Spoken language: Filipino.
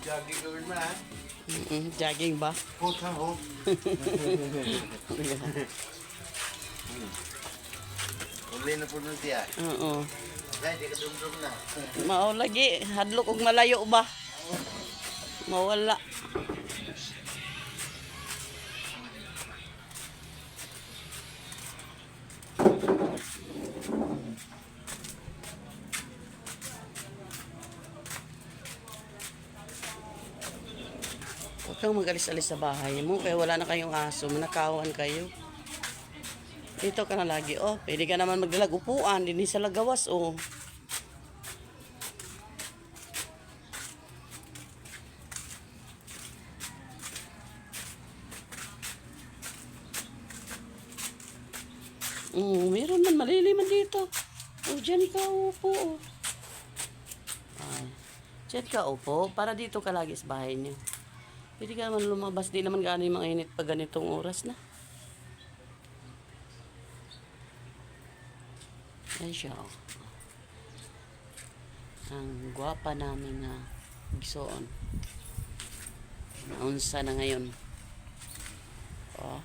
Jogging gawin mo ha. Jogging ba? Hold ha, hold. Uli na po nun siya. Oo. Kaya di ka dumdum na. Mao lagi, hadlok og malayo ba? Mawala. Huwag kang mag-alis-alis sa bahay mo kaya wala na kayong aso, manakawan kayo. Dito ka na lagi, oh. Pwede ka naman magdalag upuan, din sa lagawas, oh. Meron man, maliliman dito. Oh, dyan ikaw upo, oh. Ay, dyan ka upo, para dito ka lagi sa bahay niyo. Pwede ka naman lumabas, di naman gaano yung mga init pag ganitong oras na. Yan siya, oh. Ang gwapa namin na igsoon. Naunsa na ngayon. Oh.